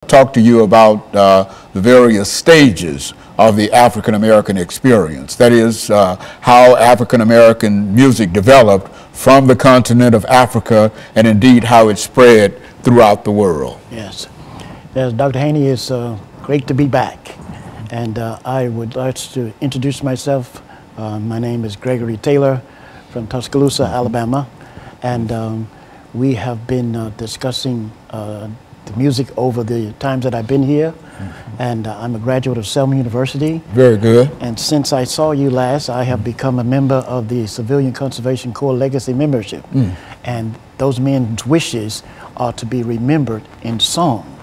talk to you about the various stages of the African American experience. That is, how African American music developed from the continent of Africa and indeed how it spread throughout the world. Yes. Yes, Dr. Haney, it's great to be back. And I would like to introduce myself. My name is Gregory Taylor from Tuscaloosa, Alabama. And we have been discussing the music over the times that I've been here. And I'm a graduate of Selma University. Very good. And since I saw you last, I have become a member of the Civilian Conservation Corps Legacy Membership. And those men's wishes are to be remembered in song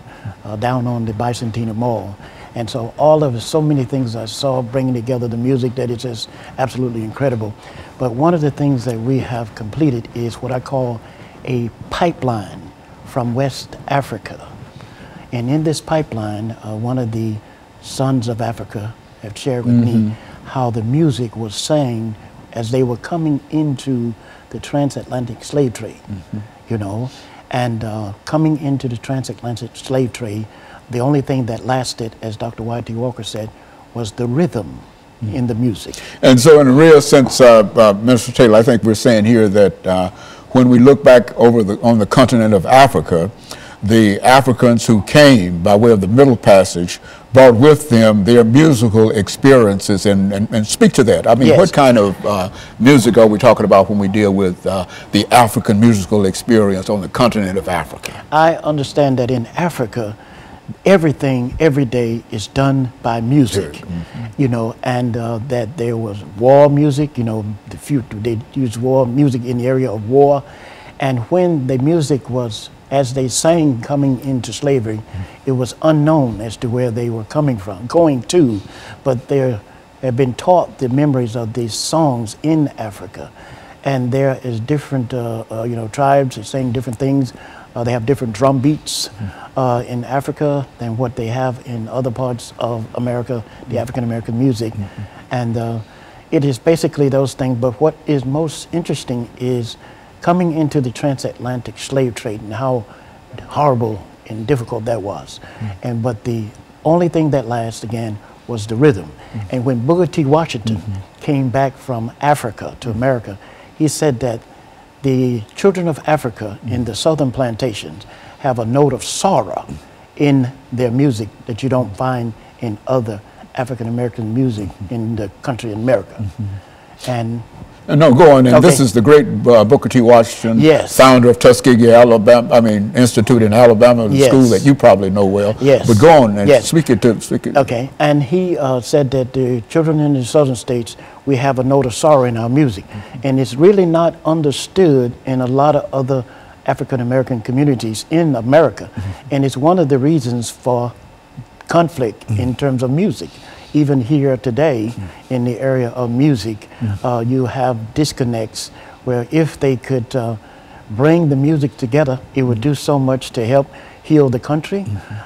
down on the Bicentennial Mall. And so so many things I saw bringing together the music that is just absolutely incredible. But one of the things that we have completed is what I call a pipeline from West Africa. And in this pipeline, one of the sons of Africa have shared with me how the music was sang as they were coming into the transatlantic slave trade, you know. And coming into the transatlantic slave trade, the only thing that lasted, as Dr. Y.T. Walker said, was the rhythm in the music. And so in a real sense, Mr. Taylor, I think we're saying here that when we look back on the continent of Africa, the Africans who came by way of the Middle Passage brought with them their musical experiences, and speak to that. I mean, Yes. What kind of music are we talking about when we deal with the African musical experience on the continent of Africa? I understand that in Africa, everything, every day is done by music, you know, and that there was war music, you know, they used war music in the area of war. And when the music was, as they sang coming into slavery, it was unknown as to where they were going to, but they have been taught the memories of these songs in Africa. And there is different, you know, tribes that sing different things. They have different drum beats in Africa than what they have in other parts of America, the African American music. And it is basically those things, but what is most interesting is coming into the transatlantic slave trade and how horrible and difficult that was. But the only thing that lasted, again, was the rhythm. And when Booker T. Washington came back from Africa to America, he said that the children of Africa in the southern plantations have a note of sorrow in their music that you don't find in other African American music in the country of America. And No, go on. And Okay. this is the great Booker T. Washington, Yes. founder of Tuskegee, Alabama. I mean, Institute in Alabama, the Yes. school that you probably know well. Yes. But go on and Yes. speak it. Okay, and he said that the children in the southern states, we have a note of sorrow in our music. And it's really not understood in a lot of other African American communities in America. And it's one of the reasons for conflict in terms of music. Even here today in the area of music, you have disconnects where if they could bring the music together, it would do so much to help heal the country.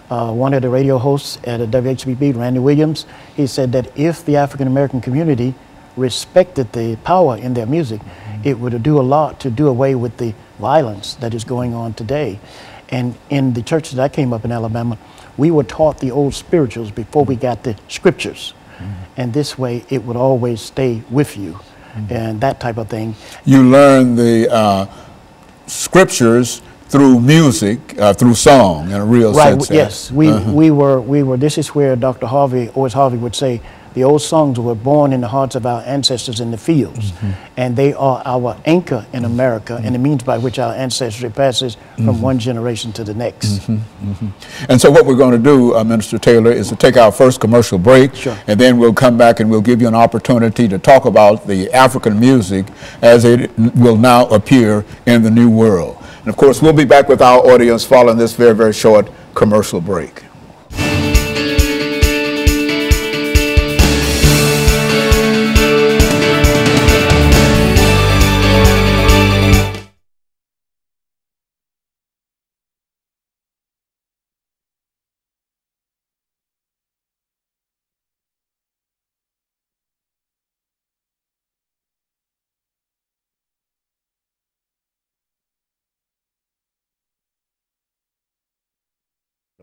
One of the radio hosts at WHBB, Randy Williams, he said that if the African American community respected the power in their music, it would do a lot to do away with the violence that is going on today. And in the church that I came up in Alabama, we were taught the old spirituals before we got the scriptures. And this way it would always stay with you and that type of thing. You learn the scriptures through music, through song, in a real sense. Right, yes. We were, this is where Dr. Harvey, Otis Harvey would say, the old songs were born in the hearts of our ancestors in the fields. And they are our anchor in America and the means by which our ancestry passes from one generation to the next. And so what we're going to do, Minister Taylor, is to take our first commercial break. Sure. And then we'll come back and we'll give you an opportunity to talk about the African music as it will now appear in the New World. And of course, we'll be back with our audience following this very, very short commercial break.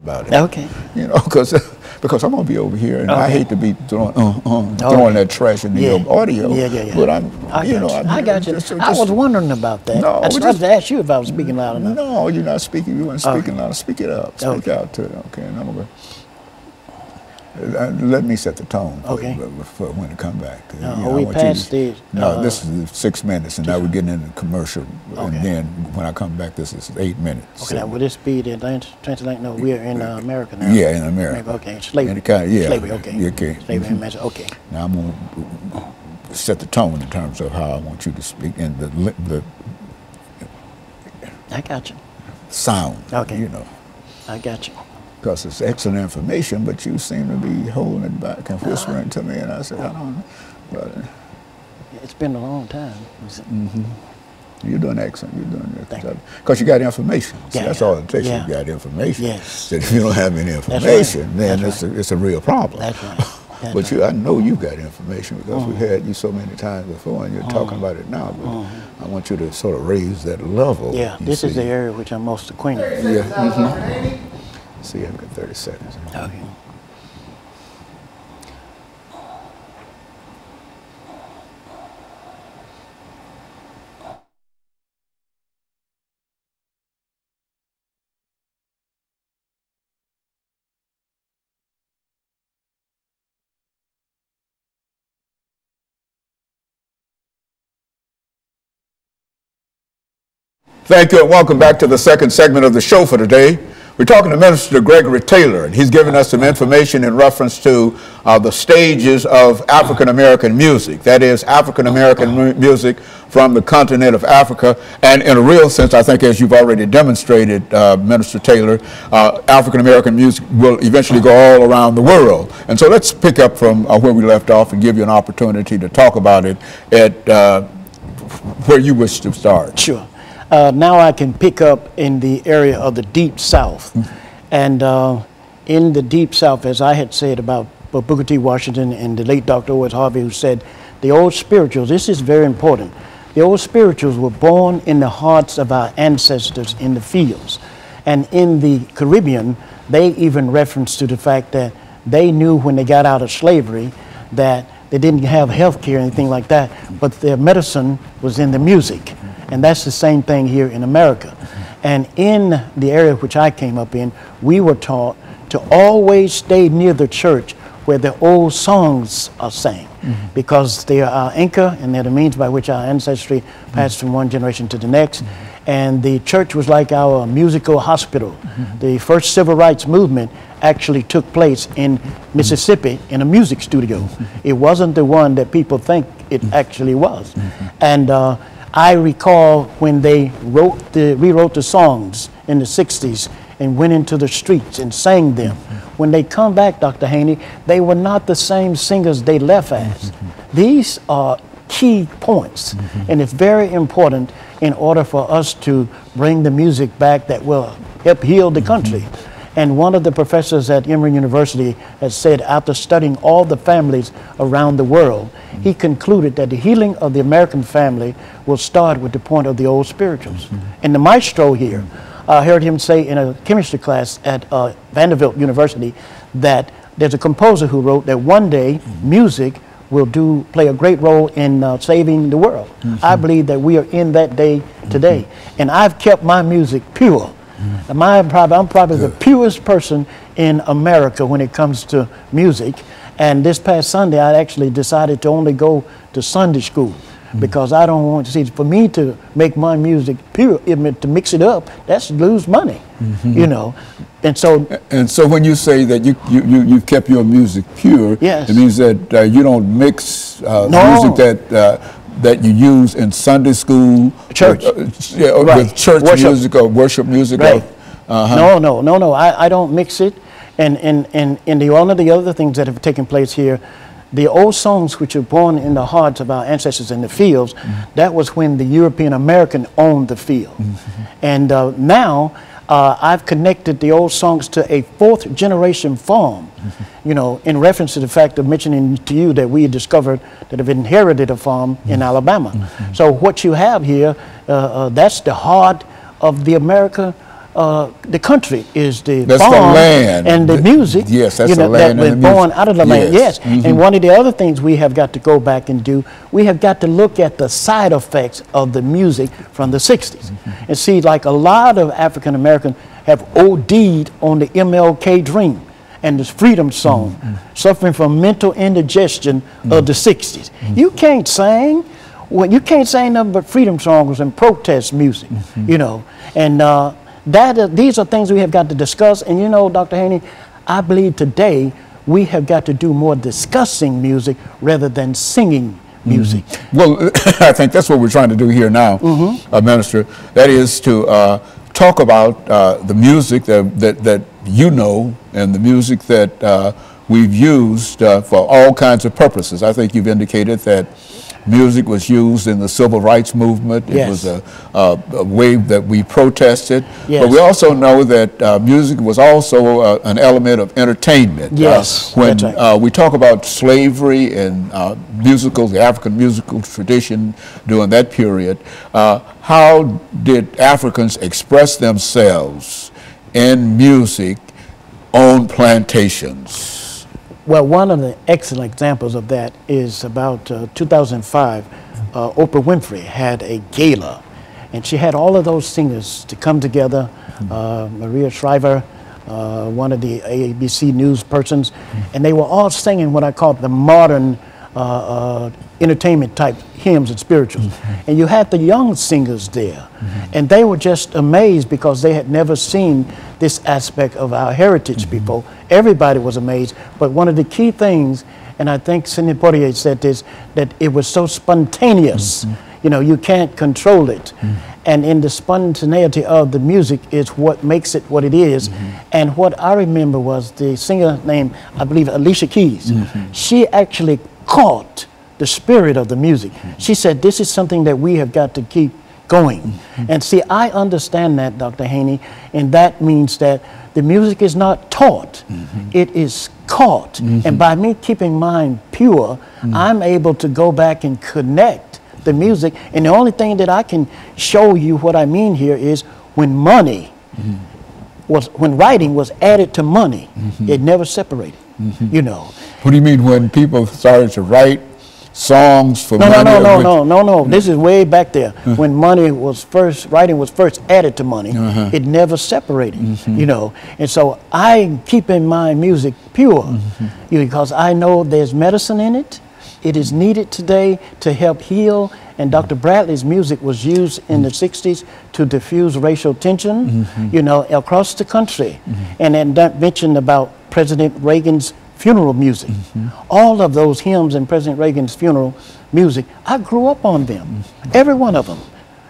about it. Okay. You know, because I'm gonna be over here, and I hate to be throwing that trash into your audio. Yeah. But I got you. I was wondering about that. No, I tried to ask you if I was speaking loud enough. No, you're not speaking. You weren't speaking loud. Speak it up. Speak out to it. Okay, and I'm gonna. Let me set the tone for when it come back. We passed the... No, this is 6 minutes, and now we're getting into commercial. And then when I come back, this is 8 minutes. Okay, now will this be the transatlantic? No, we're in America now. Yeah, in America. Okay, slavery. Slavery, okay. Okay. Slavery, okay. Now I'm going to set the tone in terms of how I want you to speak and the I got you. Sound, you know. I got you. Because it's excellent information, but you seem to be holding it back and whispering to me, and I said, I don't know. But, it's been a long time. You're doing excellent. You're doing excellent. Because you got information. See, that's all it takes. You got information. Yes. If you don't have any information, then it's a real problem. That's right. But I know you got information because we've had you so many times before, and you're talking about it now. But I want you to sort of raise that level. Yeah, this is the area which I'm most acquainted with. Yeah. See, I've got 30 seconds. Okay. Thank you, and welcome back to the second segment of the show for today. We're talking to Minister Gregory Taylor, and he's giving us some information in reference to the stages of African American music. That is, African American music from the continent of Africa. And in a real sense, I think, as you've already demonstrated, Minister Taylor, African American music will eventually go all around the world. And so let's pick up from where we left off and give you an opportunity to talk about it at where you wish to start. Sure. Now I can pick up in the area of the Deep South. And in the Deep South, as I had said about Booker T. Washington and the late Dr. Owens Harvey, who said, the old spirituals, this is very important, the old spirituals were born in the hearts of our ancestors in the fields. And in the Caribbean, they even referenced to the fact that they knew when they got out of slavery that they didn't have health care or anything like that, but their medicine was in the music. And that's the same thing here in America. And in the area which I came up in, we were taught to always stay near the church where the old songs are sang, because they are our anchor and they're the means by which our ancestry passed from one generation to the next. And the church was like our musical hospital. The first civil rights movement actually took place in Mississippi in a music studio. It wasn't the one that people think it actually was. And I recall when they rewrote the songs in the 60s and went into the streets and sang them. When they come back, Dr. Haney, they were not the same singers they left as. These are key points, and it's very important in order for us to bring the music back that will help heal the country. And one of the professors at Emory University has said, after studying all the families around the world, he concluded that the healing of the American family will start with the point of the old spirituals. And the maestro here, I heard him say in a chemistry class at Vanderbilt University that there's a composer who wrote that one day music will play a great role in saving the world. I believe that we are in that day today. And I've kept my music pure. I'm probably the purest person in America when it comes to music. And this past Sunday, I actually decided to only go to Sunday school because I don't want to see, for me to make my music pure, to mix it up, that's lose money, you know. And so when you say that you kept your music pure, yes, it means that you don't mix music that you use in Sunday school, church, with church music or worship music. Right. No. I don't mix it. And one of the other things that have taken place here, the old songs which were born in the hearts of our ancestors in the fields, that was when the European American owned the field. And now I've connected the old songs to a fourth generation farm, you know, in reference to the fact of mentioning to you that we discovered that have inherited a farm in Alabama. So what you have here, that's the heart of the America the country is the That's farm the land. and the music. Yes, that's you know, the land that and was the born music. out of the land. Yes. Yes, and one of the other things we have got to go back and do, we have got to look at the side effects of the music from the 60s, and see, like a lot of African Americans have OD'd on the MLK dream and the freedom song, suffering from mental indigestion of the 60s. You can't sing. Well, you can't sing nothing but freedom songs and protest music, you know. And these are things we have got to discuss. And you know, Dr. Haney, I believe today we have got to do more discussing music rather than singing music. Well, I think that's what we're trying to do here now, Minister. That is to talk about the music that you know, and the music that we've used for all kinds of purposes. I think you've indicated that music was used in the civil rights movement. Yes. It was a way that we protested. Yes. But we also know that music was also an element of entertainment. Yes, when that's right. we talk about slavery and musicals, the African musical tradition during that period, how did Africans express themselves in music on plantations? Well, one of the excellent examples of that is about 2005. Oprah Winfrey had a gala, and she had all of those singers to come together. Maria Shriver, one of the ABC News persons, and they were all singing what I call the modern entertainment type hymns and spirituals. And you had the young singers there, and they were just amazed because they had never seen this aspect of our heritage before. Everybody was amazed, but one of the key things, and I think Sidney Poitier said this, that it was so spontaneous. You know, you can't control it. And in the spontaneity of the music is what makes it what it is. And what I remember was the singer named, I believe, Alicia Keys. She actually caught the spirit of the music. She said, this is something that we have got to keep going. And see, I understand that, Dr. Haney, and that means that the music is not taught, it is caught. And by me keeping mine pure, I'm able to go back and connect the music. And the only thing that I can show you what I mean here is when money when writing was added to money, it never separated, you know. What do you mean when people started to write songs for money? No. This is way back there. When money was first, writing was first added to money, it never separated, you know. And so I keep in my music pure because I know there's medicine in it. It is needed today to help heal. And Dr. Bradley's music was used in the 60s to diffuse racial tension, you know, across the country. And then that mentioned about President Reagan's funeral music. All of those hymns in President Reagan's funeral music, I grew up on them, every one of them,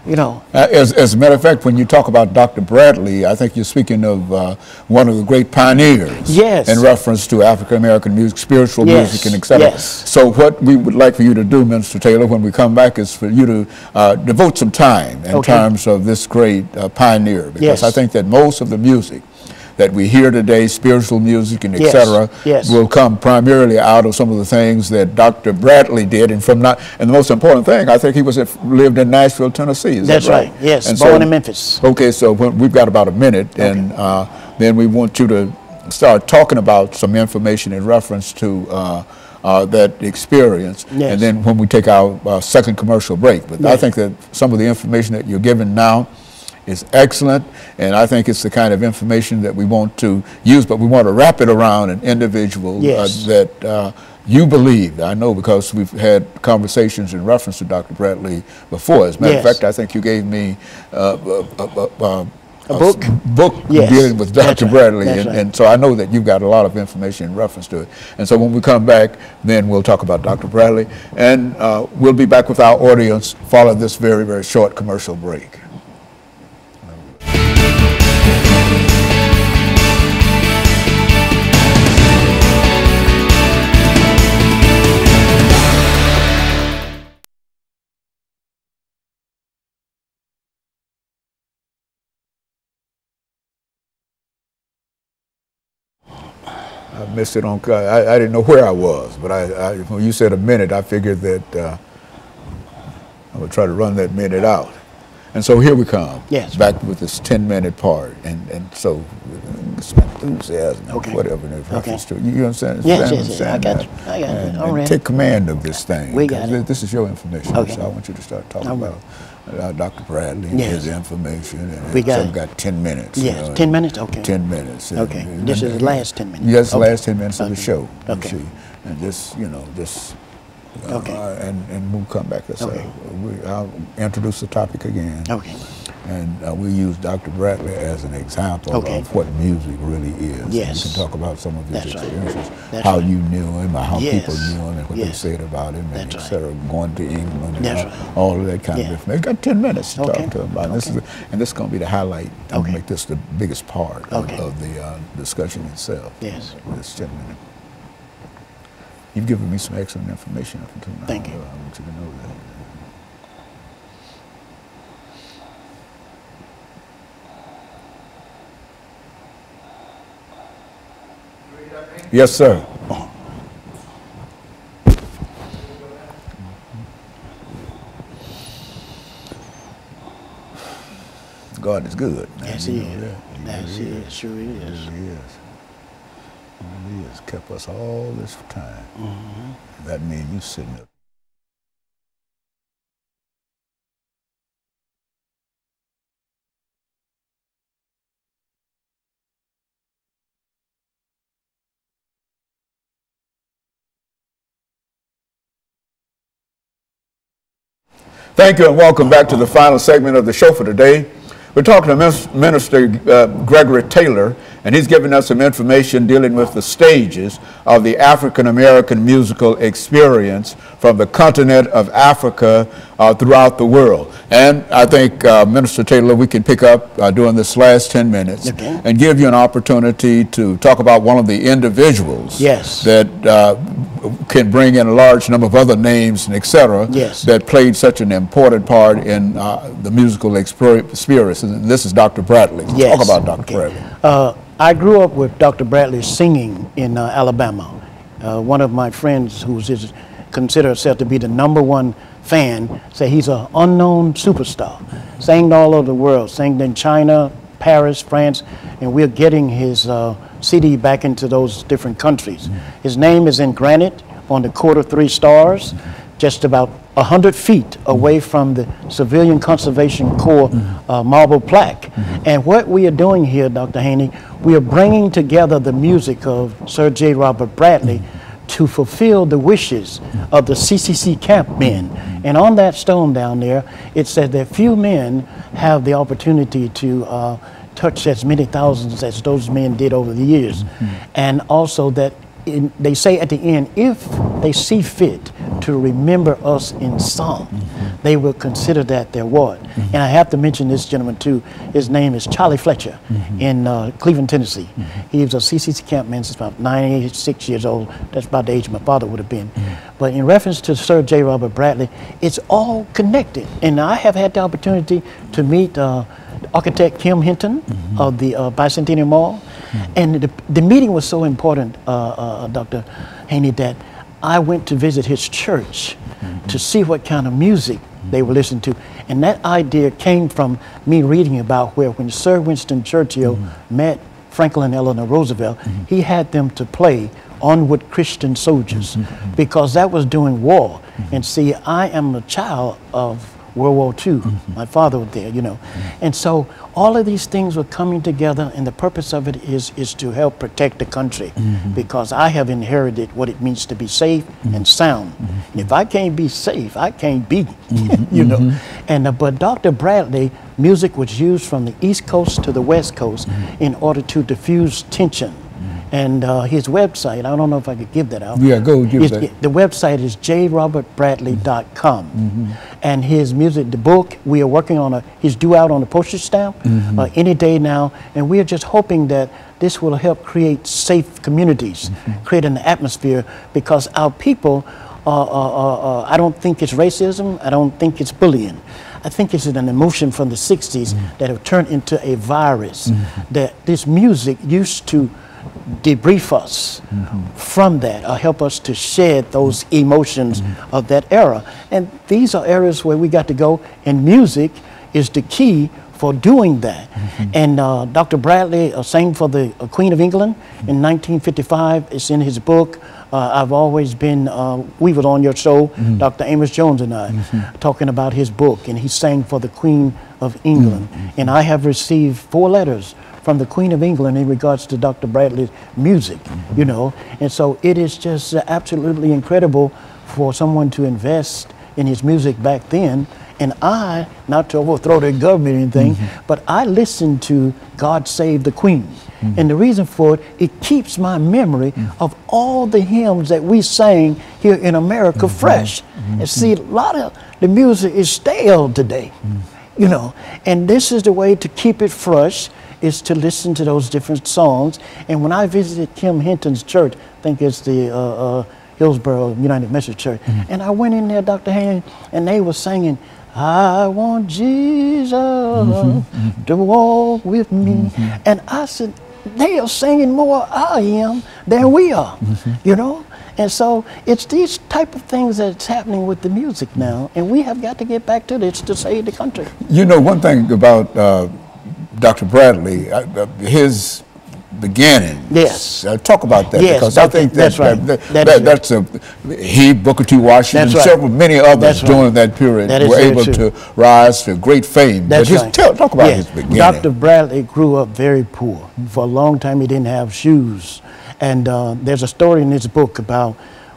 you know. As a matter of fact, when you talk about Dr. Bradley, I think you're speaking of one of the great pioneers in reference to African-American music, spiritual music, and et cetera. So what we would like for you to do, Minister Taylor, when we come back is for you to devote some time in terms of this great pioneer, because I think that most of the music that we hear today, spiritual music and et cetera, will come primarily out of some of the things that Dr. Bradley did. And the most important thing, I think he lived in Nashville, Tennessee. Is That's that right? Yes, and born in Memphis. Okay, so we've got about a minute, and then we want you to start talking about some information in reference to that experience, and then when we take our second commercial break. But I think that some of the information that you're giving now is excellent, and I think it's the kind of information that we want to use, but we want to wrap it around an individual that you believe. I know because we've had conversations in reference to Dr. Bradley before. As a matter of fact, I think you gave me a book dealing with Dr. Bradley, and so I know that you've got a lot of information in reference to it. And so when we come back, then we'll talk about Dr. Bradley, and we'll be back with our audience following this very, very short commercial break. I missed it on. I didn't know where I was, but when you said a minute, I figured that I would try to run that minute out. And so here we come. Yes. Back with this 10-minute part, and so some enthusiasm, Okay. whatever in reference to Okay. you understand? Yes, understand yes, I got that? you. I got And, you. All and right. take command of this thing. We got it. This is your information. Okay. So I want you to start talking All right. about Dr. Bradley and Yes. his information. And We got so it. we've got 10 minutes. Yes, 10 minutes? Okay. 10 minutes. Okay. This is the last 10 minutes. Yes, the Okay. last 10 minutes of the Okay. show. you Okay. see. And just, just. Okay. And we'll come back. Okay. I'll introduce the topic again. Okay. And we use Dr. Bradley as an example Okay. of what music really is. Yes. You can talk about some of his That's right. experiences, That's how right. you knew him, or how Yes. people knew him, and what they Yes. said about him, and That's et right. cetera, going to England, and That's all, right. all of that kind Yeah. of information. Got 10 minutes to Okay. talk to him about. Okay. And this is going to be the highlight. I'm Okay. going to make this the biggest part Okay. of the discussion itself. Yes. This 10 minutes. You've given me some excellent information up until now. Thank you. I want you to know that. Yes, sir. God is good. Man. Yes, You he know is. that. Yes, he is. Sure he is. He is. He has kept us all this time. That means you sitting up. Thank you and welcome back to the final segment of the show for today. We're talking to Minister Gregory Taylor, and he's giving us some information dealing with the stages of the African-American musical experience from the continent of Africa throughout the world. And I think, Minister Taylor, we can pick up during this last 10 minutes Okay. and give you an opportunity to talk about one of the individuals Yes. that can bring in a large number of other names and et cetera Yes. that played such an important part in the musical experience. And this is Dr. Bradley. Yes. Talk about Dr. Okay. Bradley. I grew up with Dr. Bradley singing in Alabama. One of my friends who considered herself to be the #1 fan said he's an unknown superstar. Sang all over the world, sang in China, Paris, France, and we're getting his CD back into those different countries. His name is in granite on the Court of 3 Stars, just about 100 feet away from the Civilian Conservation Corps marble plaque. And what we are doing here, Dr. Haney, we are bringing together the music of Sir J. Robert Bradley to fulfill the wishes of the CCC camp men. And on that stone down there, it said that few men have the opportunity to touch as many thousands as those men did over the years. And also that they say at the end, if they see fit to remember us in song, they will consider that their ward. And I have to mention this gentleman too. His name is Charlie Fletcher in Cleveland, Tennessee. He was a CCC campman since about 96 years old. That's about the age my father would have been. But in reference to Sir J. Robert Bradley, it's all connected. And I have had the opportunity to meet architect Kim Hinton of the Bicentennial Mall. And the meeting was so important, Dr. Haney, that I went to visit his church to see what kind of music they were listening to. And that idea came from me reading about where when Sir Winston Churchill met Franklin Delano Roosevelt, he had them to play Onward Christian Soldiers because that was during war. And see, I am a child of World War II. My father was there, you know. And so all of these things were coming together, and the purpose of it is to help protect the country because I have inherited what it means to be safe and sound. And if I can't be safe, I can't be, you know. And but Dr. Bradley, music was used from the East Coast to the West Coast in order to diffuse tension. And his website, I don't know if I could give that out. Yeah, go give that. The website is jrobertbradley.com. And his music, the book, we are working on he's due out on a postage stamp any day now. And we are just hoping that this will help create safe communities, create an atmosphere, because our people, I don't think it's racism, I don't think it's bullying. I think it's an emotion from the 60s that have turned into a virus, that this music used to debrief us from that, or help us to shed those emotions of that era. And these are areas where we got to go, and music is the key for doing that. And Dr. Bradley sang for the Queen of England in 1955. It's in his book. I've always been, we were on your show, Dr. Amos Jones and I, talking about his book, and he sang for the Queen of England. And I have received 4 letters from the Queen of England in regards to Dr. Bradley's music, you know. And so it is just absolutely incredible for someone to invest in his music back then. And I, not to overthrow the government or anything, but I listened to God Save the Queen. And the reason for it, it keeps my memory of all the hymns that we sang here in America fresh. And see, a lot of the music is stale today, you know. And this is the way to keep it fresh, is to listen to those different songs. And when I visited Kim Hinton's church, I think it's the Hillsborough United Methodist Church, and I went in there, Dr. Haynes, and they were singing, I want Jesus to walk with me. And I said, they are singing more I am than we are, you know? And so it's these type of things that's happening with the music now, and we have got to get back to this to save the country. You know, one thing about Dr. Bradley, his beginning. Yes. Talk about that, yes, because I think that's right. That's he, Booker T. Washington, right. several, many others right. during that period that were able to rise to great fame. That's but right. Talk about his beginning. Dr. Bradley grew up very poor. For a long time, he didn't have shoes. And there's a story in his book about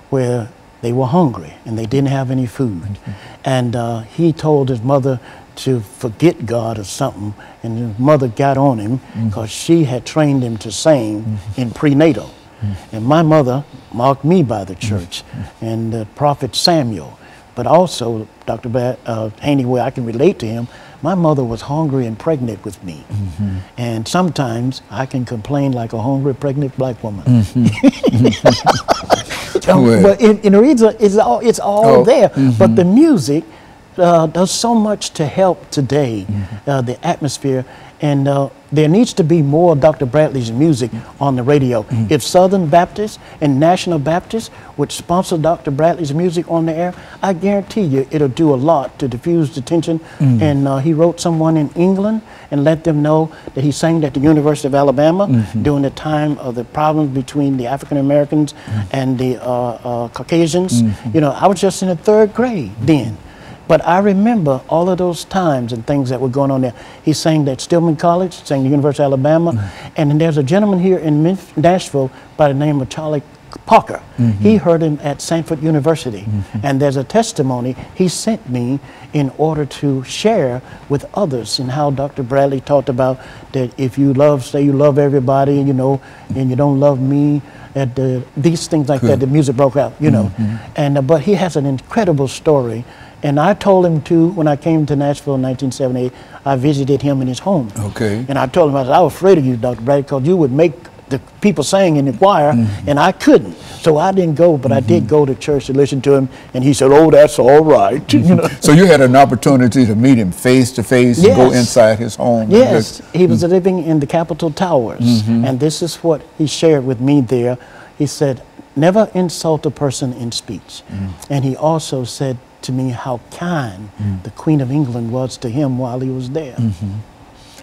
where they were hungry and they didn't have any food. And he told his mother to forget God or something, and his mother got on him because she had trained him to sing in prenatal. And my mother marked me by the church and the prophet Samuel. But also, Dr. Haney, where I can relate to him, my mother was hungry and pregnant with me. And sometimes I can complain like a hungry, pregnant black woman. But in the reason, it's all there. But the music does so much to help today, the atmosphere, and there needs to be more Dr. Bradley's music on the radio. If Southern Baptists and National Baptists would sponsor Dr. Bradley's music on the air, I guarantee you it'll do a lot to diffuse the tension. And he wrote someone in England and let them know that he sang at the University of Alabama during the time of the problems between the African Americans and the Caucasians. You know, I was just in the 3rd grade then. But I remember all of those times and things that were going on there. He sang at Stillman College, sang at the University of Alabama. And then there's a gentleman here in Nashville by the name of Charlie Parker. He heard him at Sanford University. And there's a testimony he sent me in order to share with others, and how Dr. Bradley talked about that if you love, say you love everybody, you know, and you don't love me, at these things like that, the music broke out, you know. And but he has an incredible story. And I told him too, when I came to Nashville in 1978, I visited him in his home. Okay. And I told him, I said, I was afraid of you, Dr. Bradley, because you would make the people sing in the choir, and I couldn't. So I didn't go, but I did go to church to listen to him, and he said, oh, that's all right. You know? So you had an opportunity to meet him face to face and go inside his home? Yes, he was living in the Capitol Towers, and this is what he shared with me there. He said, never insult a person in speech. And he also said to me how kind the Queen of England was to him while he was there.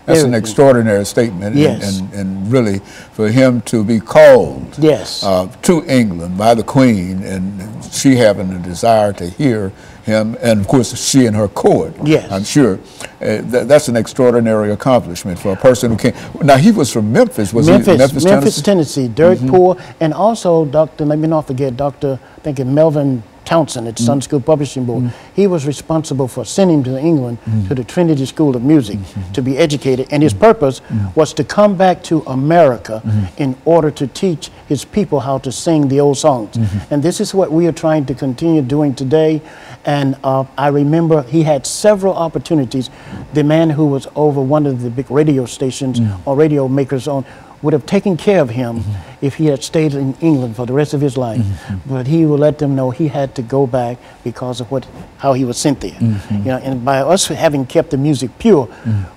That's an extraordinary statement. Yes. And really, for him to be called to England by the Queen, and she having a desire to hear him, and of course she and her court, I'm sure, that's an extraordinary accomplishment for a person who came. Now, he was from Memphis, was he? Memphis, Tennessee, dirt poor, and also, let me not forget, Dr. I think Melvin Townsend at the Sun School Publishing Board. He was responsible for sending him to England to the Trinity School of Music to be educated, and his purpose was to come back to America in order to teach his people how to sing the old songs. And this is what we are trying to continue doing today. And I remember he had several opportunities. The man who was over one of the big radio stations or radio makers on would have taken care of him if he had stayed in England for the rest of his life. But he would let them know he had to go back because of how he was sent there. You know, and by us having kept the music pure,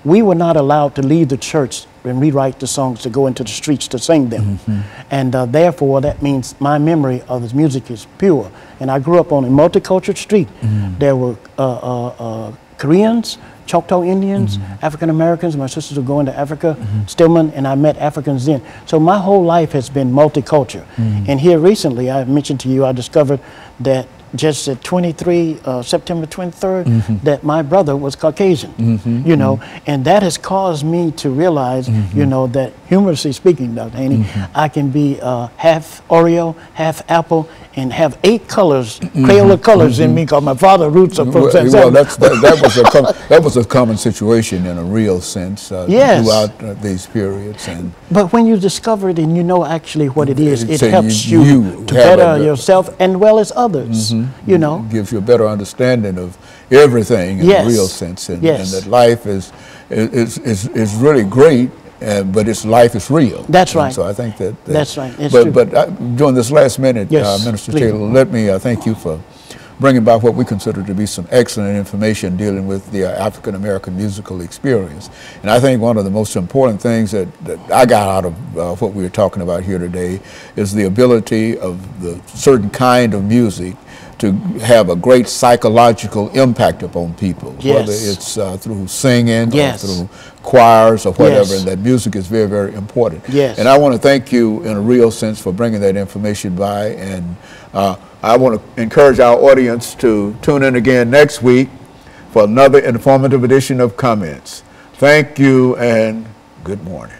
we were not allowed to leave the church and rewrite the songs to go into the streets to sing them. And therefore, that means my memory of his music is pure. And I grew up on a multicultural street. There were Koreans, Choctaw Indians, African Americans. My sisters were going to Africa, Stillman, and I met Africans then. So my whole life has been multicultural. And here recently, I mentioned to you, I discovered that just at 23, September 23rd, that my brother was Caucasian, you know, and that has caused me to realize, you know, that humorously speaking, Dr. Haney, I can be half Oreo, half apple, and have 8 colors, Crayola colors in me, because my father roots are from San Well, that was a common situation in a real sense throughout these periods. But when you discover it and you know actually what it is, it so helps you to better yourself and well as others, you know. It gives you a better understanding of everything in a real sense, and that life is really great. But life is real. That's right. So I think that's right. It's but true. But during this last minute, Minister Taylor, let me thank you for bringing back what we consider to be some excellent information dealing with the African American musical experience. And I think one of the most important things that I got out of what we were talking about here today is the ability of the certain kind of music to have a great psychological impact upon people, whether it's through singing or through choirs or whatever, and that music is very, very important. And I want to thank you in a real sense for bringing that information by, and I want to encourage our audience to tune in again next week for another informative edition of Comments. Thank you and good morning.